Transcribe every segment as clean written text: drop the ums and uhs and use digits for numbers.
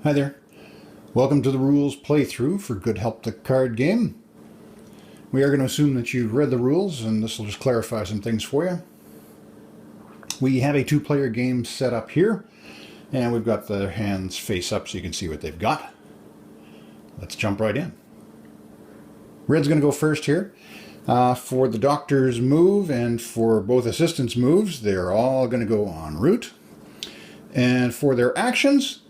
Hi there. Welcome to the rules playthrough for Good Help the Card Game. We are going to assume that you've read the rules, and this will just clarify some things for you. We have a two-player game set up here, and we've got their hands face up so you can see what they've got. Let's jump right in. Red's going to go first here. For the doctor's move and for both assistants' moves, they're all going to go en route. And for their actions,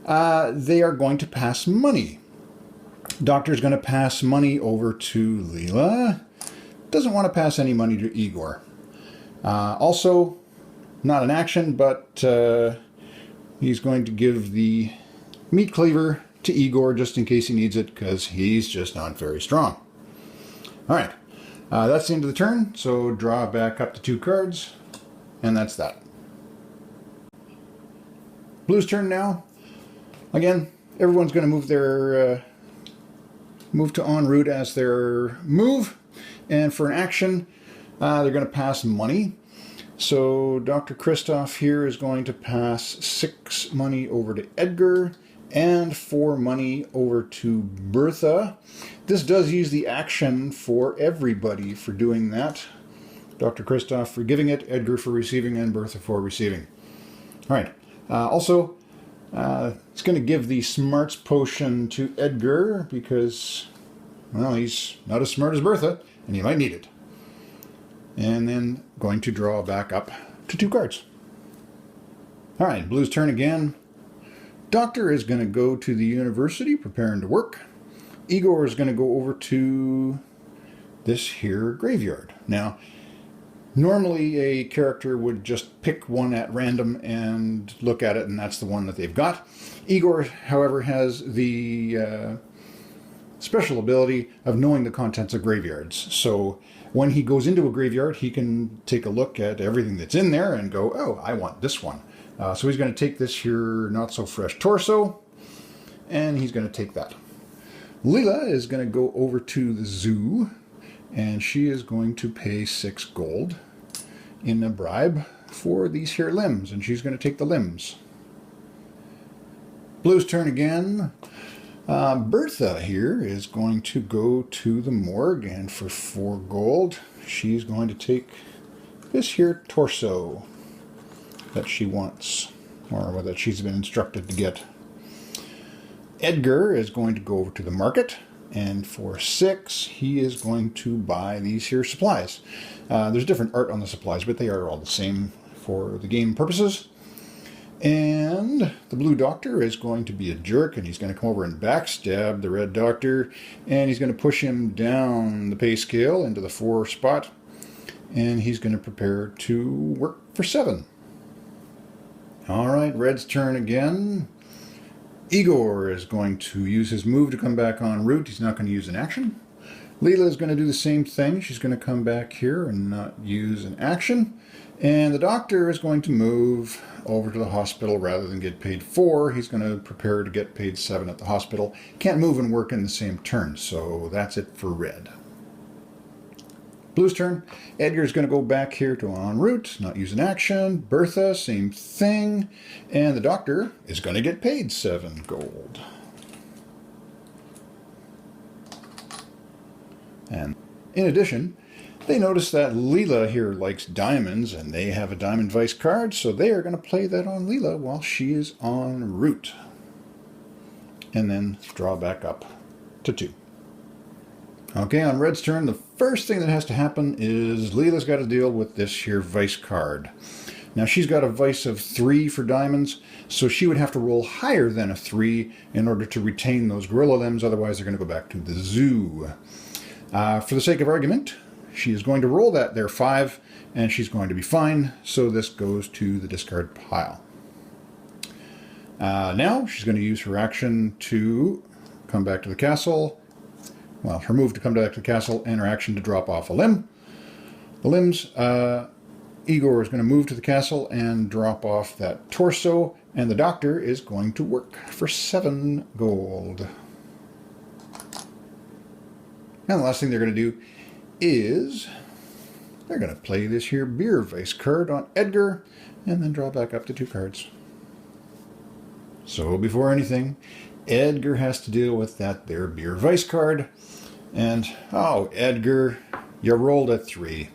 they are going to pass money. Doctor's going to pass money over to Leela. Doesn't want to pass any money to Igor. Also, not an action, but he's going to give the meat cleaver to Igor just in case he needs it, because he's just not very strong. All right, that's the end of the turn, so draw back up to 2 cards, and that's that. Blue's turn now. Again, everyone's going to move their move to en route as their move, and for an action, they're going to pass money. So Dr. Kristoff here is going to pass 6 money over to Edgar and 4 money over to Bertha. This does use the action for everybody for doing that. Dr. Kristoff for giving it, Edgar for receiving, and Bertha for receiving. All right. Also, it's going to give the smarts potion to Edgar because, well, he's not as smart as Bertha, and he might need it. And then going to draw back up to 2 cards. All right, Blue's turn again. Doctor is going to go to the university, preparing to work. Igor is going to go over to this here graveyard. Now, normally a character would just pick one at random and look at it, and that's the one that they've got. Igor, however, has the special ability of knowing the contents of graveyards. So when he goes into a graveyard, he can take a look at everything that's in there and go, oh, I want this one. So he's going to take this here not-so-fresh torso, and he's going to take that. Leela is going to go over to the zoo, and she is going to pay 6 gold in a bribe for these here limbs, and she's going to take the limbs. Blue's turn again. Bertha here is going to go to the morgue, and for 4 gold, she's going to take this here torso that she wants, or that she's been instructed to get. Edgar is going to go over to the market, and for 6, he is going to buy these here supplies. There's different art on the supplies, but they are all the same for the game purposes. And the blue doctor is going to be a jerk, and he's going to come over and backstab the red doctor, and he's going to push him down the pay scale into the 4 spot, and he's going to prepare to work for 7. All right, red's turn again. Igor is going to use his move to come back en route. He's not going to use an action. Leela is going to do the same thing. She's going to come back here and not use an action. And the doctor is going to move over to the hospital rather than get paid 4. He's going to prepare to get paid 7 at the hospital. Can't move and work in the same turn, so that's it for red. Blue's turn. Edgar's going to go back here to en route, not use an action. Bertha, same thing. And the doctor is going to get paid 7 gold. And in addition, they notice that Leela here likes diamonds, and they have a diamond vice card, so they are going to play that on Leela while she is en route. And then draw back up to 2. Okay, on red's turn, the first thing that has to happen is Leela's got to deal with this here vice card. Now, she's got a vice of 3 for diamonds, so she would have to roll higher than a 3 in order to retain those gorilla limbs, otherwise they're going to go back to the zoo. For the sake of argument, she is going to roll that there 5, and she's going to be fine, so this goes to the discard pile. Now, she's going to use her action to come back to the castle. Well, her move to come back to the castle and her action to drop off a limb. The limbs, Igor is going to move to the castle and drop off that torso, and the doctor is going to work for 7 gold. And the last thing they're going to do is they're going to play this here beer vice card on Edgar, and then draw back up to 2 cards. So before anything, Edgar has to deal with that there beer vice card. And, oh, Edgar, you rolled a 3.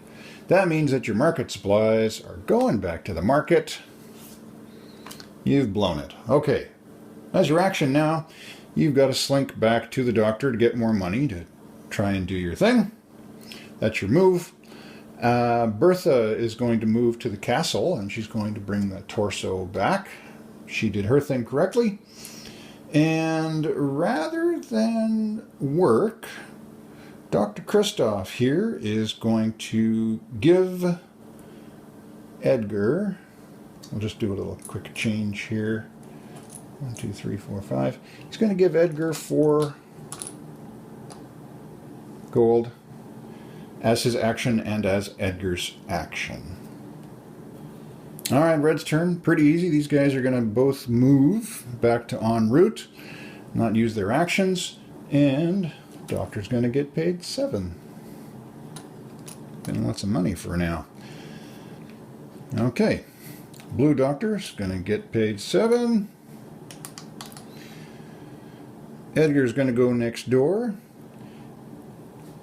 That means that your market supplies are going back to the market. You've blown it. Okay. As your action now, you've got to slink back to the doctor to get more money to try and do your thing. That's your move. Bertha is going to move to the castle, and she's going to bring the torso back. She did her thing correctly. And rather than work, Dr. Christoph here is going to give Edgar, we'll just do a little quick change here. 1, 2, 3, 4, 5. He's going to give Edgar 4 gold as his action and as Edgar's action. All right, Red's turn. Pretty easy. These guys are going to both move back to en route, not use their actions, and Doctor's going to get paid 7. Getting lots of money for now. Okay, Blue Doctor's going to get paid 7. Edgar's going to go next door.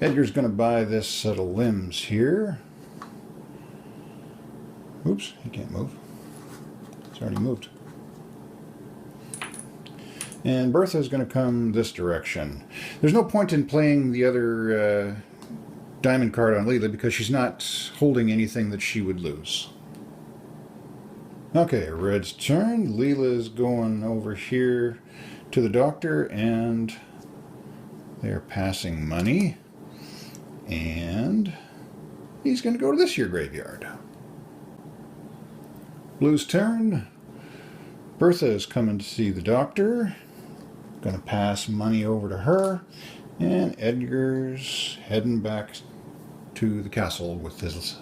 Edgar's going to buy this set of limbs here. Oops, he can't move. It's already moved. And Bertha's going to come this direction. There's no point in playing the other diamond card on Leela because she's not holding anything that she would lose. Okay, Red's turn. Leela's going over here to the doctor, and they're passing money. And he's going to go to this here graveyard. Blue's turn. Bertha is coming to see the doctor. Going to pass money over to her. And Edgar's heading back to the castle with his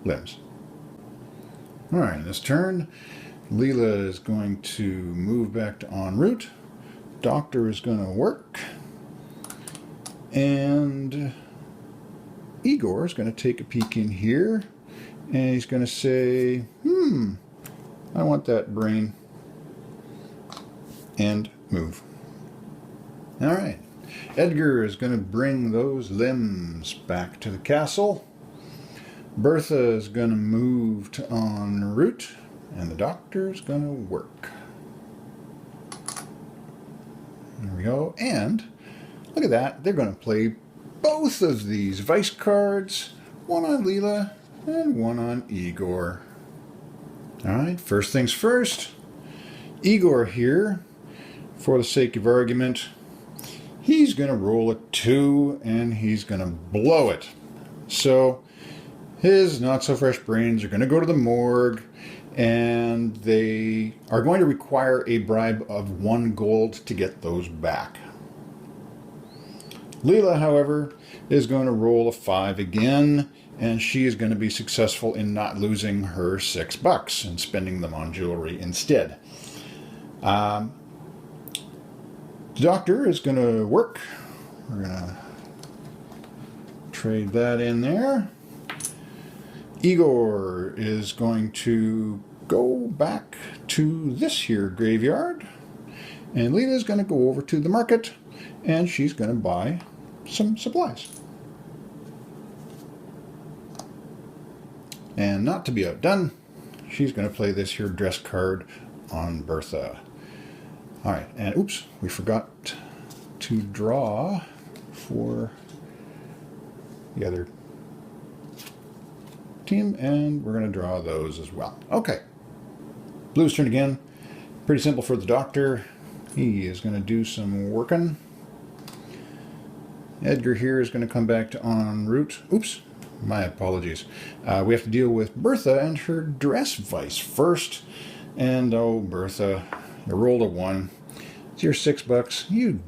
limbs. Alright, this turn, Leela is going to move back to en route. Doctor is going to work. And Igor is going to take a peek in here. And he's going to say, I want that brain. And move. Alright. Edgar is going to bring those limbs back to the castle. Bertha is going to move to en route. And the doctor is going to work. There we go. And look at that. They're going to play both of these vice cards. One on Leela and one on Igor. Alright, first things first. Igor here, for the sake of argument, he's going to roll a 2 and he's going to blow it. So his not-so-fresh brains are going to go to the morgue, and they are going to require a bribe of 1 gold to get those back. Leela, however, is going to roll a 5 again, and she is going to be successful in not losing her $6 and spending them on jewelry instead. The doctor is going to work. We're going to trade that in there. Igor is going to go back to this here graveyard. And Leela is going to go over to the market, and she's going to buy some supplies. And not to be outdone, she's going to play this here dress card on Bertha. Alright, and oops, we forgot to draw for the other team, and we're going to draw those as well. Okay, Blue's turn again. Pretty simple for the doctor. He is going to do some working. Edgar here is going to come back to en route. Oops, my apologies. We have to deal with Bertha and her dress vice first. And oh, Bertha, you rolled a 1. It's your $6. You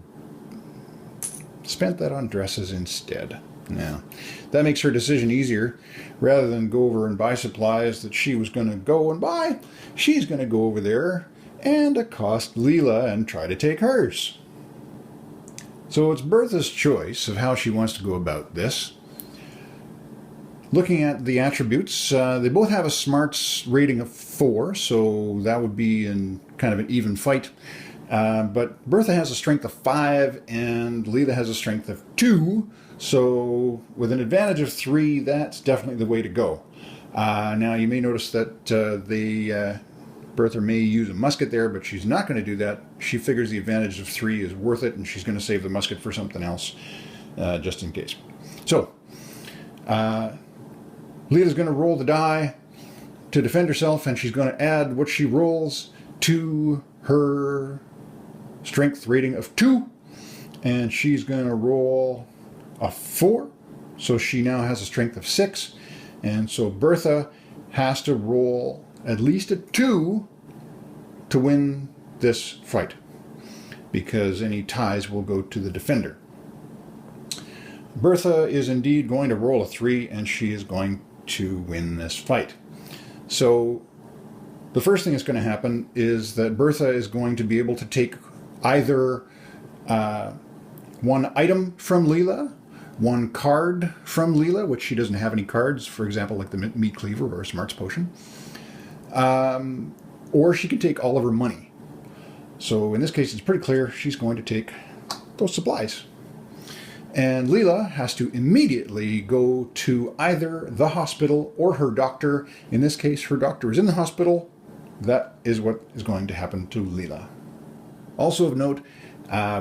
spent that on dresses instead. Now, that makes her decision easier. Rather than go over and buy supplies that she was going to go and buy, she's going to go over there and accost Leela and try to take hers. So it's Bertha's choice of how she wants to go about this. Looking at the attributes, they both have a smarts rating of 4, so that would be in kind of an even fight. But Bertha has a strength of 5 and Leela has a strength of 2, so with an advantage of 3, that's definitely the way to go. Now you may notice that Bertha may use a musket there, but she's not going to do that. She figures the advantage of 3 is worth it, and she's going to save the musket for something else, just in case. So, Leela's going to roll the die to defend herself, and she's going to add what she rolls to her strength rating of 2, and she's going to roll a 4, so she now has a strength of 6, and so Bertha has to roll at least a 2 to win this fight, because any ties will go to the defender. Bertha is indeed going to roll a 3, and she is going to win this fight. So the first thing that's going to happen is that Bertha is going to be able to take either one item from Leela, one card from Leela, which she doesn't have any cards, for example, like the meat cleaver or a smarts potion, or she can take all of her money. So in this case, it's pretty clear she's going to take those supplies. And Leela has to immediately go to either the hospital or her doctor. In this case, her doctor is in the hospital. That is what is going to happen to Leela. Also of note,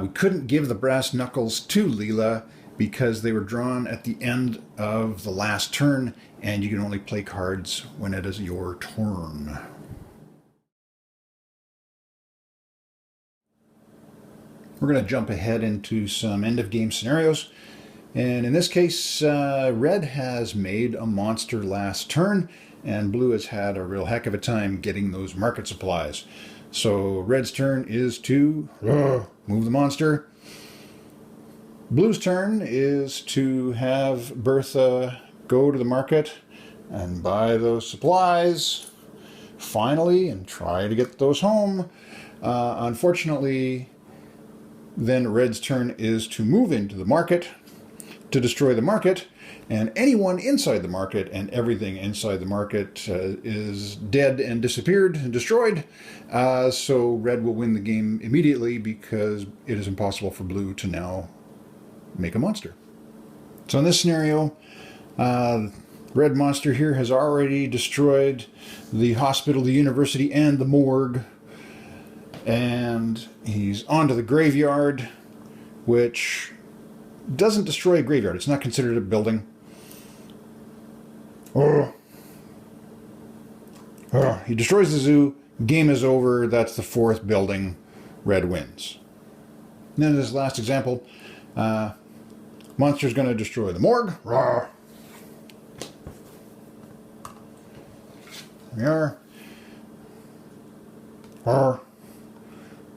we couldn't give the brass knuckles to Leela because they were drawn at the end of the last turn, and you can only play cards when it is your turn. We're going to jump ahead into some end-of-game scenarios. And in this case, Red has made a monster last turn, and Blue has had a real heck of a time getting those market supplies. So Red's turn is to move the monster. Blue's turn is to have Bertha go to the market and buy those supplies, finally, and try to get those home. Unfortunately, then Red's turn is to move into the market, to destroy the market, and anyone inside the market and everything inside the market is dead and disappeared and destroyed. So Red will win the game immediately because it is impossible for Blue to now make a monster. So in this scenario, Red monster here has already destroyed the hospital, the university, and the morgue. And he's onto the graveyard, which doesn't destroy a graveyard. It's not considered a building. He destroys the zoo. Game is over. That's the 4th building. Red wins. And then this last example, monster's going to destroy the morgue. There we are.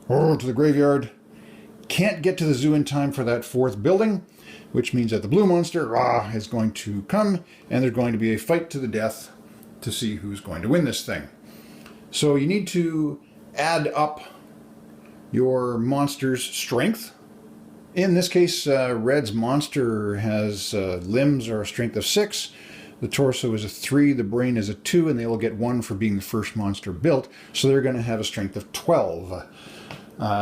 To the graveyard. Can't get to the zoo in time for that 4th building, which means that the blue monster is going to come, and there's going to be a fight to the death to see who's going to win this thing. So you need to add up your monster's strength. In this case, Red's monster has limbs are a strength of 6. The torso is a 3, the brain is a 2, and they will get 1 for being the first monster built. So they're going to have a strength of 12.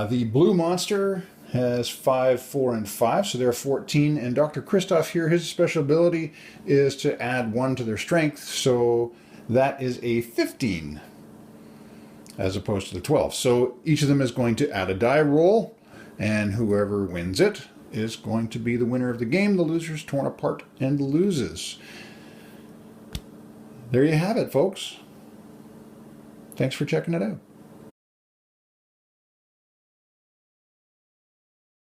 The blue monster has 5, 4, and 5, so they're 14. And Dr. Kristoff here, his special ability is to add 1 to their strength, so that is a 15 as opposed to the 12. So each of them is going to add a die roll, and whoever wins it is going to be the winner of the game. The loser's torn apart and loses. There you have it, folks. Thanks for checking it out.